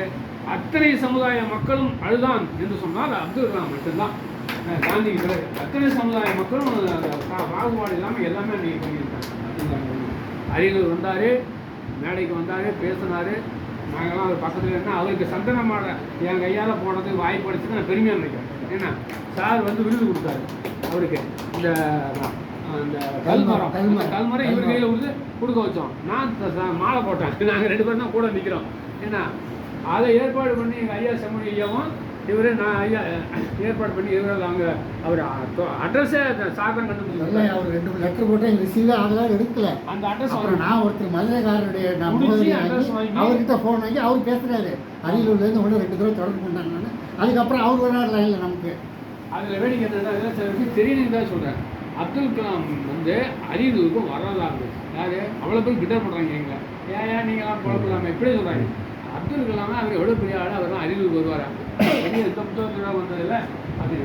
அத்தனை சமுதாய மக்களும் அழுதான் என்று சொன்னால் அப்துல் கலாம் மட்டும்தான். காந்திக்கு பிறகு அத்தனை சமுதாய மக்களும் பாகுபாடு இல்லாமல் எல்லாமே அன்றைக்கி பண்ணியிருக்காங்க. அரியலூர் வந்தார், மேடைக்கு வந்தார், பேசினார். நாங்கள்லாம் அவர் பக்கத்தில் இருந்தால் அவருக்கு சந்தன மாடை என் கையால் போனது வாய்ப்படுத்தி நான் பெருமையாக நினைக்கிறேன். ஏன்னா சார் வந்து விருது கொடுத்தாரு அவருக்கு. இந்த அந்த கல்மரம் இவர் கையில் கொடுக்க வச்சோம். நான் மாலை போட்டேன். நாங்கள் 2 பேரும் தான் கூட நிற்கிறோம். ஏன்னா அதை ஏற்பாடு பண்ணி எங்கள் ஐயா செம்மொழி ஐயாவும் இவரே நான் ஐயா ஏற்பாடு பண்ணி இவர்கள் அவங்க அவர் அட்ரஸே சாதனம் கண்டுபிடிச்சாங்க. அவர் 2 லெட்டர் போட்டு எங்கள் ரிசீவ் அதெல்லாம் எடுக்கல. அந்த அட்ரஸ் அவர் நான் ஒருத்தர் மதுரைக்காரருடைய அவர்கிட்ட ஃபோன் வாங்கி அவர் பேசுகிறாரு. அரியலூர்லேருந்து ஒன்று 2 தடவை தொடர்பு பண்ணாங்கன்னு. அதுக்கப்புறம் அவர் வராது லைனில் நமக்கு. அதில் வேடிக்கை என்னன்னா தெரியணும் தான் சொல்கிறேன். அப்துல் கலாம் வந்து அரியலூருக்கு வரலாறு யார் அவ்வளோ பேர் கிட்டர் பண்ணுறாங்க. எங்களை ஏன் நீங்களாம் குழப்பலாமல் இப்படியே சொல்கிறாங்க. அப்துல் கலாம் அவர் எவ்வளோ பெரிய ஆள், அவர் அரியலூருக்கு வருவாரா? இந்த புத்தகத்தில் வந்ததில்ல அது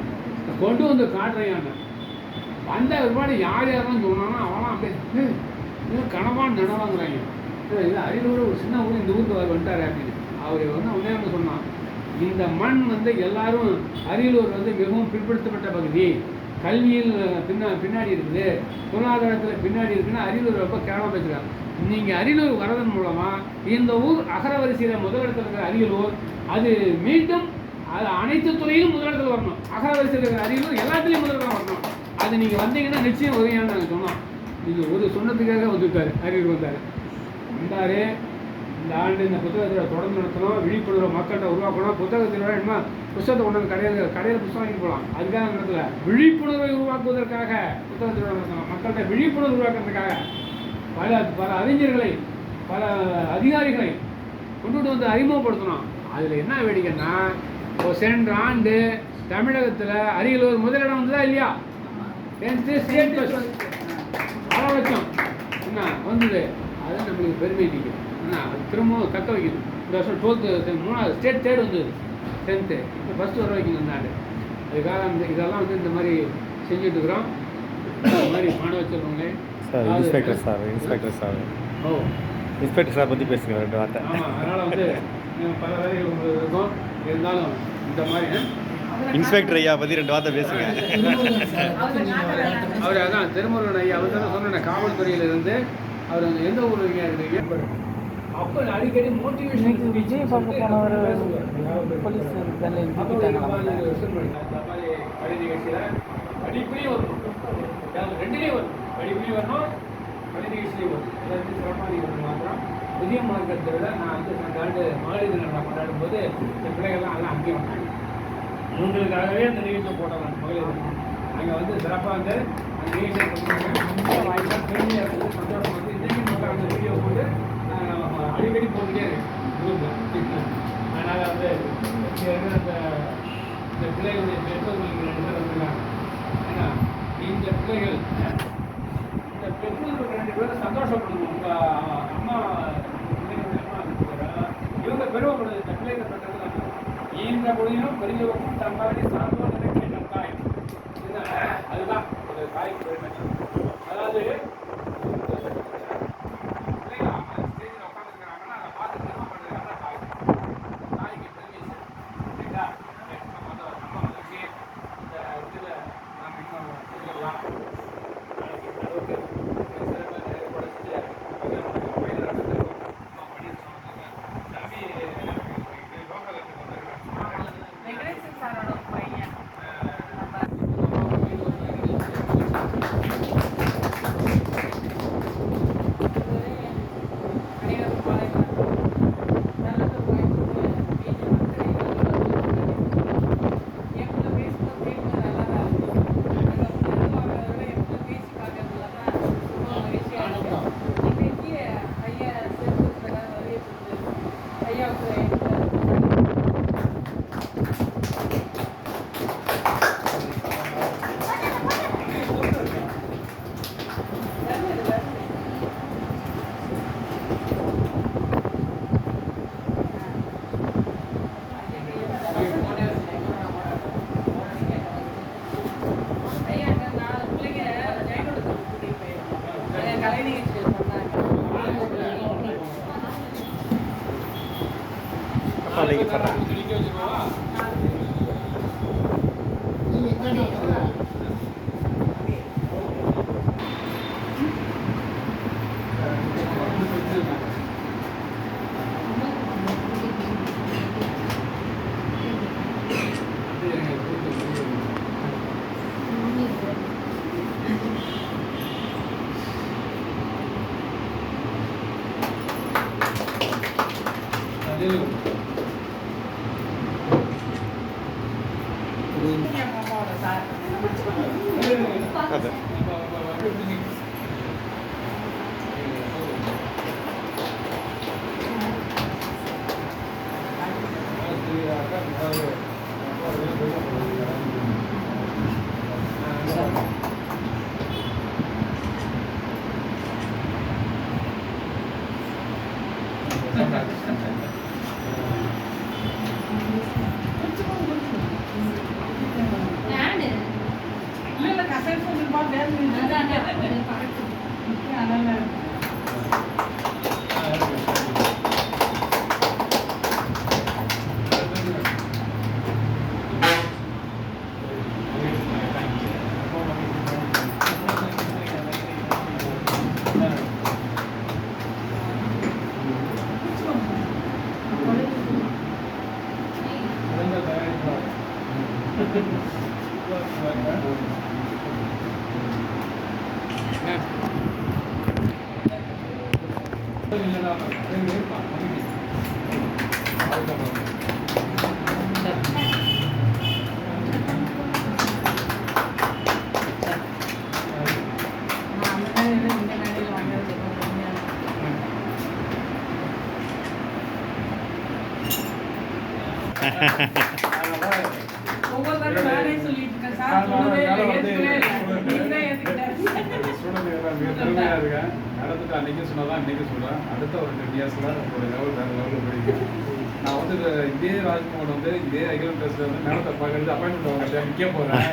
கொண்டு வந்து காட்டுறாங்க. வந்த ஒருபாடு யார் யாரெல்லாம் சொன்னாலும் அவெல்லாம் அப்படியே கனவான் நினைவாங்கிறாங்க. இது அரியலூர் ஒரு சின்ன ஊர், இந்த ஊருக்கு அவர் வந்துட்டார் அப்படின்னு. அவர் வந்து உண்மையாக சொன்னான், இந்த மண் வந்து எல்லாரும் அரியலூர் வந்து மிகவும் பிற்படுத்தப்பட்ட பகுதி, கல்வியில் பின்னாடி இருக்குது, பொருளாதாரத்தில் பின்னாடி இருக்குன்னு அரியலூர் ரொம்ப கேவலமாக பேசுகிறாங்க. நீங்கள் அரியலூர் வரதன் மூலமாக இந்த ஊர் அகரவரிசையில் முதலிடத்தில் இருக்கிற அரியலூர் அது மீண்டும் அது அனைத்து துறையிலும் முதலிடத்தில் வரணும். அகரவரிசையில் இருக்கிற அரியலூர் எல்லாத்துலேயும் முதலிடம் வரணும். அது நீங்கள் வந்தீங்கன்னா நிச்சயம் வருவீங்கன்னு நாங்கள் சொன்னோம். இது ஒரு சொன்னதுக்காக வந்துட்டார். அரியலூர் வந்தார். இந்த ஆண்டு இந்த புத்தகத்தில் தொடர்ந்து நடத்தணும், விழிப்புணர்வு மக்கள்கிட்ட உருவாக்கணும். புத்தகத்தில் என்ன புத்தகத்தை கொண்டு வந்து கடையில் புத்தகம் வாங்கி போகலாம். அதுக்காக நடத்தல, விழிப்புணர்வை உருவாக்குவதற்காக புத்தகத்தில் நடத்தணும். மக்கள்கிட்ட விழிப்புணர்வு உருவாக்குறதுக்காக பல அறிஞர்களை பல அதிகாரிகளை கொண்டுட்டு வந்து அறிமுகப்படுத்தணும். அதில் என்ன வேடிக்கைன்னா, சென்ற ஆண்டு தமிழகத்தில் அரியலூர் முதலிடம் வந்ததா இல்லையா? 10th ஸ்டேட் பஸ் பல லட்சம் என்ன வந்தது. அது நம்மளுக்கு பெருமை நிற்கும். அது திரும்பவும் தக்க வைக்கணும். இந்த வருஷம் 12th 3வது ஸ்டேட் 3rd வந்தது, 10th இப்போ ஃபஸ்ட்டு வர வைக்கணும் இந்த ஆண்டு. அதுக்காக இதெல்லாம் வந்து இந்த மாதிரி செஞ்சுட்டு இருக்கிறோம். இந்த மாதிரி மாணவ செல்வங்களே இன்ஸ்பெக்டர் சார் ஓ இன்ஸ்பெக்டர் சார் பற்றி பேசுங்க 2 வார்த்தை. ஆமாம், அதனால் வந்து பல வேலைகள் உங்களுக்கு இருக்கும். இருந்தாலும் இந்த மாதிரி இன்ஸ்பெக்டர் ஐயா பற்றி 2 வார்த்தை பேசுங்க. அவர் அதான் திருமுருகன் ஐயா வந்து சொன்னேன், காவல்துறையிலிருந்து அவர் எந்த ஊருக்கு இருக்கிறீங்க அப்போ அடிக்கடி மோட்டிவேஷன் விஜய் பார்க்க போனவர் போலீஸ் கலை நிகழ்ச்சியில் படிப்புலேயும் வரணும், 2லேயும் வரணும். படிப்புலேயும் வரணும், கலை நிகழ்ச்சியிலையும் வரணும். சிறப்பாக நீங்கள் மாத்திரம் விஜயம் முழக்கத்தை விட நான் வந்து அந்த ஆண்டு மகளிர் தினம் கொண்டாடும் போது இந்த பிள்ளைகள்லாம் எல்லாம் அங்கேயும் வந்தாங்க. இவங்களுக்காகவே அந்த நிகழ்ச்சியை போட்டாங்க மகளிர் தினம். அங்கே வந்து சிறப்பாக வந்து அந்த நிகழ்ச்சியை கொடுத்தாங்க. வாய்ப்பாக பெருமையாக இருக்குது, சந்தோஷம் வந்து இன்றைக்கும் போட்ட அந்த வீடியோ போட்டு அடிக்கடி போட்டுட்டே இருக்கு குரூப்பில். அதனால் வந்து இங்கே இருக்கிற இந்த பிள்ளைகளுடைய பெற்றோர்கள் 2 பேர் வந்துருக்காங்க. ஏன்னா இந்த பிள்ளைகள் இந்த பெற்றோர்கள் 2 பேரும் சந்தோஷப்படணும். உங்கள் அம்மா பிள்ளைகளுடைய அம்மா இருக்கிறாங்க, இவங்க பெருமைப்படுது. இந்த பிள்ளைகள் பெற்றது ஈன்ற மொழியும் பெரியவக்கும் தம்பாடி சார்ந்தோ நினைக்கிற நம் தாய். அதுதான் ஒரு தாய்க்கு பெருமை. அதாவது lagi parah. Ada. அன்னைக்கு சொன்னதான் இன்னைக்கு சொல்றேன். அடுத்த ஒரு 10 இயர்ஸ்ல ஒரு லெவல் வேற லெவலில் போயிருக்கு. நான் வந்து இதே ராஜ்குமார் வந்து இதே அகிலம் பேசுறது வந்து மேலத்தை பார்க்கறது அப்பாயின்மெண்ட் வாங்க நிற்க போறேன்.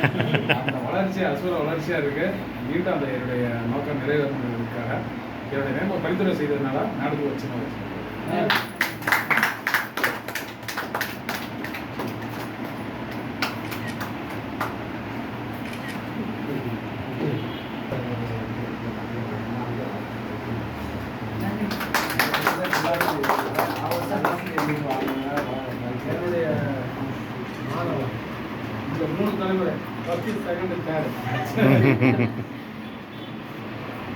அந்த வளர்ச்சி அசுர வளர்ச்சியா இருக்கு. மீண்டும் அந்த என்னுடைய நோக்கம் நிறைவேறதுக்காக என்னுடைய நேம பரிந்துரை செய்ததுனால நாடுக்கு வச்சு என்னுடைய மாணவன் இந்த 3 தலைமுறை 1st, 2nd, 3rd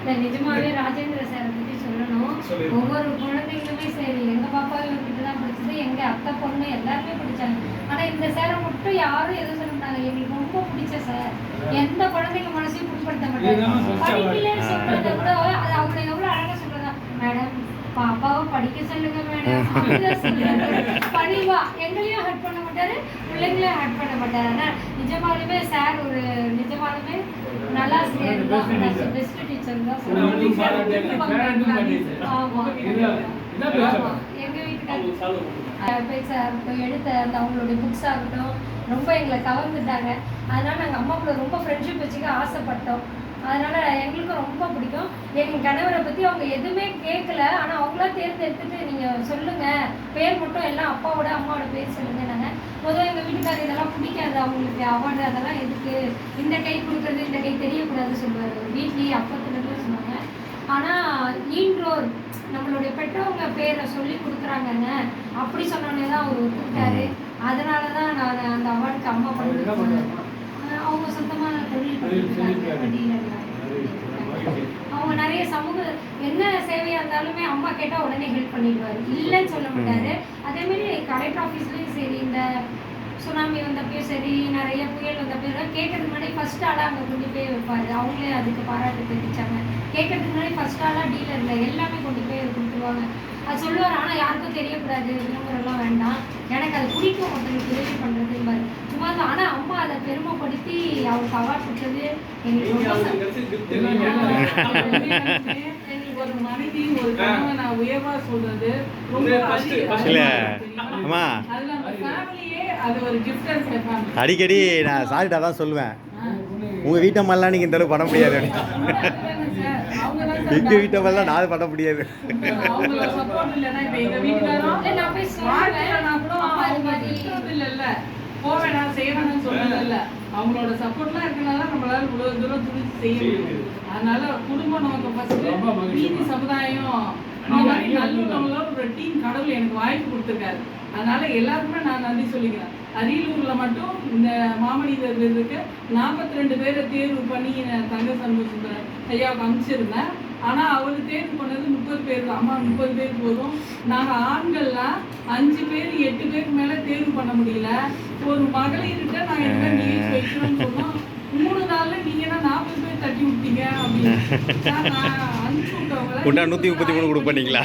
இல்லை நிஜமாவே ராஜேந்திர சாரை பற்றி சொல்லணும். ஒவ்வொரு குழந்தைங்களுமே சரி, எங்கள் பாப்பா இவர்கிட்ட தான் படிச்சது, எங்கள் அத்தை பொண்ணு எல்லாருமே படித்தாங்க. ஆனால் இந்த சாரை மட்டும் யாரும் எதுவும் சொல்ல மாட்டாங்க. எங்களுக்கு ரொம்ப பிடிச்ச சார். எந்த குழந்தைங்க மனசையும் புண்படுத்த மாட்டாங்க. படிக்கலன்னு சொல்றத கூட அது அவங்க எவ்வளோ அழகாக சொல்றதா, மேடம் பாப்பாவை படிக்க சொல்லுங்க மேடம், பணிவா எங்களையும் ஹர்ட் பண்ண மாட்டாரு, பிள்ளைங்களையும் ஹர்ட் பண்ண மாட்டாரு. ஆனால் நிஜமாலுமே சார் ஒரு நிஜமாலுமே நல்லா பெஸ்ட் டீச்சர் தான். ஆமா எங்க வீட்டுக்காரர் எடுத்த அந்த அவங்களுடைய புக்ஸ் ஆகட்டும் ரொம்ப எங்களை கவர்ந்துட்டாங்க. அதனால நாங்கள் அம்மா கூட ரொம்ப ஃப்ரெண்ட்ஷிப் வச்சுக்க ஆசைப்பட்டோம். அதனால எங்களுக்கும் ரொம்ப பிடிக்கும். எங்கள் கணவரை பற்றி அவங்க எதுவுமே கேட்கல, ஆனால் அவங்களா தேர்ந்தெடுத்துட்டு நீங்கள் சொல்லுங்கள், பேர் மட்டும் எல்லாம் அப்பாவோட அம்மாவோட பேர் சொல்லுங்க. நாங்கள் பொதுவாக எங்கள் வீட்டுக்காரர் இதெல்லாம் பிடிக்காது, அவங்களுக்கு அவார்டு அதெல்லாம் எதுக்கு, இந்த கை கொடுக்குறது இந்த கை தெரியக்கூடாதுன்னு சொல்லுவார். வீட்லேயே அப்பத்துலேருந்து சொன்னாங்க. ஆனால் ஈன்றோர் நம்மளுடைய பெற்றவங்க பேரை சொல்லி கொடுக்குறாங்கங்க அப்படி சொன்னோன்னே தான் அவர் ஒத்துக்கிட்டாரு. அதனால தான் நான் அந்த அவார்டுக்கு அம்மா பண்ணி அவங்க சொந்தமாக தொழில் பண்ணியிருக்காங்க. அவங்க நிறைய சமூக என்ன சேவையாக இருந்தாலுமே அம்மா கேட்டால் உடனே ஹெல்ப் பண்ணிடுவார், இல்லைன்னு சொல்ல மாட்டாரு. அதேமாரி கலெக்டர் ஆஃபீஸ்லேயும் சரி, இந்த சுனாமி வந்தப்பயும் சரி, நிறைய புயல் வந்தப்பயும் கேட்கறதுக்கு முன்னாடி ஃபர்ஸ்ட் ஆளாக அங்கே கொண்டு போய் வைப்பார். அவங்களே அதுக்கு பாராட்டு தெரிவித்தாங்க. கேட்கறதுக்கு முன்னாடி ஃபர்ஸ்ட் ஆளாக டீலரில் எல்லாமே கொண்டு போய் கொடுத்துருவாங்க. அது சொல்லுவார், ஆனால் யாருக்கும் தெரியக்கூடாது, விளம்பரம்லாம் வேண்டாம், எனக்கு அது பிடிக்கும் ஒருத்தருக்கு உதவி பண்ணுறது மாதிரி சும்மா. ஆனால் அம்மா அதை பெருமைப்படுத்தி அவருக்கு அவார்ட் கொடுத்தது எங்களுக்கு ஒரு மனைவி ஒரு கணவன் நான் உயர்வா சொல்றது ரொம்ப அது ஒரு கிஃப்ட். அடிக்கடி நான் சாரிட்டா தான் சொல்லுவேன், உங்கள் வீட்டம்மெல்லாம் நீங்கள் இந்த அளவுக்கு பண்ண முடியாது, எங்கள் வீட்டம்மெல்லாம் நான் பண்ண முடியாது. போவேணா செய்யணும்னு சொல்லல, அவங்களோட சப்போர்ட்லாம் இருக்கனால நம்மளால இவ்வளவு தூரம் துணிச்சு செய்ய முடியும். அதனால குடும்பம் நமக்கு ஃபர்ஸ்ட், நீதி சமுதாயம் நல்லவங்களோட ஒரு டீம் கடவுள் எனக்கு வாய்ப்பு கொடுத்துருக்காரு. அதனால எல்லாருக்குமே நான் நன்றி சொல்லிக்கிறேன். அரியலூர்ல மட்டும் இந்த மாமனிதர் விருதுக்கு 42 பேரை தேர்வு பண்ணி தங்க சண்முகசுந்தரன் ஐயாவுக்கு அனுப்பிச்சிருந்தேன். ஆனால் அவரு தேர்வு பண்ணது 30 பேர் தான். அம்மா 30 பேர் போதும், நாங்கள் ஆண்கள்லாம் 5 பேர் 8 பேருக்கு மேலே தேர்வு பண்ண முடியல. ஒரு மகளிர்கிட்ட நாங்கள் என்ன நிகழ்ச்சி வைக்கணும்னு சொன்னோம். 3 நாள்ல நீங்க என்ன 40 பேர் தட்டி விட்டீங்க அப்படின்னு அனுப்பிச்சு விட்டவங்கள 133 கொடுப்பீங்களா?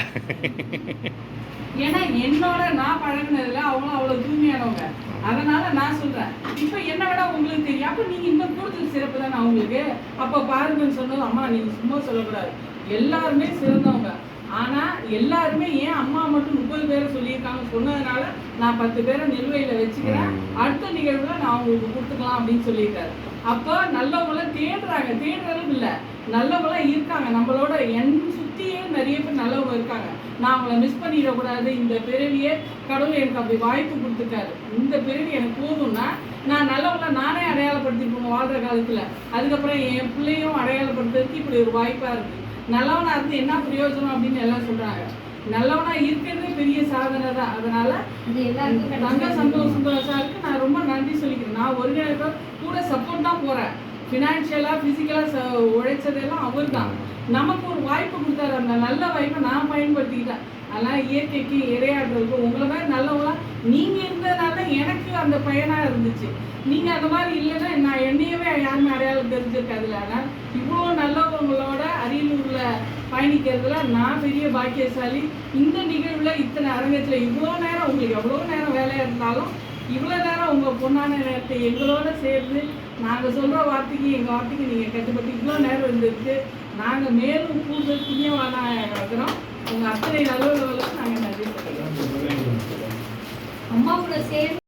ஏன்னா என்னோட நான் பழகினதுல அவங்களும் அவ்வளவு தூய்மையானவங்க. அதனால நான் சொல்றேன், இப்ப என்ன விட உங்களுக்கு தெரியும், அப்ப நீங்க இன்னும் கூடுதல் சிறப்பு தானே அவங்களுக்கு. அப்ப பாருங்கன்னு சொன்னது அம்மா நீங்க சும்மா சொல்லக்கூடாது, எல்லாருமே சிறந்தவங்க. ஆனா எல்லாருமே ஏன் அம்மா மட்டும் 30 பேரை சொல்லியிருக்காங்க சொன்னதுனால நான் 10 பேரை நிலுவையில வச்சுக்கிறேன், அடுத்த நிகழ்வுல நான் அவங்களுக்கு கொடுத்துக்கலாம் அப்படின்னு சொல்லியிருக்காரு. அப்போ நல்லவங்கள தேடுறாங்க, தேடுறதும் இல்லை, நல்லவங்களாம் இருக்காங்க நம்மளோட. என் சுத்தியே நிறைய பேர் நல்லவங்க இருக்காங்க. நான் அவங்கள மிஸ் பண்ணிடக்கூடாது. இந்த பிறவியே கடவுள் எனக்கு அப்படி வாய்ப்பு கொடுத்துருக்காரு. இந்த பிறவி எனக்கு போதும்னா நான் நல்லவங்கள நானே அடையாளப்படுத்திருக்கணும் வாழ்ற காலத்துல. அதுக்கப்புறம் என் பிள்ளையும் அடையாளப்படுத்துறதுக்கு இப்படி ஒரு வாய்ப்பா இருக்கு. நல்லவனா இருந்து என்ன பிரயோஜனம் அப்படின்னு எல்லாம் சொல்றாங்க. நல்லவனா இருக்கிறதே பெரிய சாதனை தான். அதனால தங்க சந்தோஷம் சாருக்கு நான் ரொம்ப நன்றி சொல்லிக்கிறேன். நான் ஒருங்கிணைப்ப கூட சப்போர்ட் தான் போறேன். ஃபினான்ஷியலா பிசிக்கலா உழைச்சதெல்லாம் அவர் தான். நமக்கு ஒரு வாய்ப்பு கொடுத்தாரு, அந்த நல்ல வாய்ப்பை நான் பயன்படுத்திக்கிட்டேன். அதனால இயற்கைக்கு இரையாடுறதுக்கு உங்களை மாதிரி நல்லவங்களா நீங்க இருந்ததுனால எனக்கு அந்த பயனா இருந்துச்சு. நீங்க அந்த மாதிரி இல்லைன்னா நான் என்னையவே யாருமே அடையாளம் தெரிஞ்சிருக்காதுல்ல. ஆனால் இவ்வளோ நல்லவங்களோட அரியலூர்ல பயணிக்கிறதுல நான் பெரிய பாக்கியசாலி. இந்த நிகழ்வுல இத்தனை அரங்கத்துல இவ்வளோ நேரம், உங்களுக்கு எவ்வளோ நேரம் வேலையா இருந்தாலும் இவ்வளோ நேரம் உங்க பொண்ணான நேரத்தை எங்களோட சேர்ந்து நாங்கள் சொல்ற வார்த்தைக்கு எங்கள் வார்த்தைக்கு நீங்கள் கட்டுப்பட்டு இவ்வளோ நேரம் இருந்ததுக்கு நாங்கள் மேலும் கூடுதல் புண்ணியவானாக இருக்கிறோம். உங்கள் அத்தனை நல்லவர்களுக்கு நாங்கள் நன்றி சொல்லுறோம். அம்மாவோட சேர்ந்து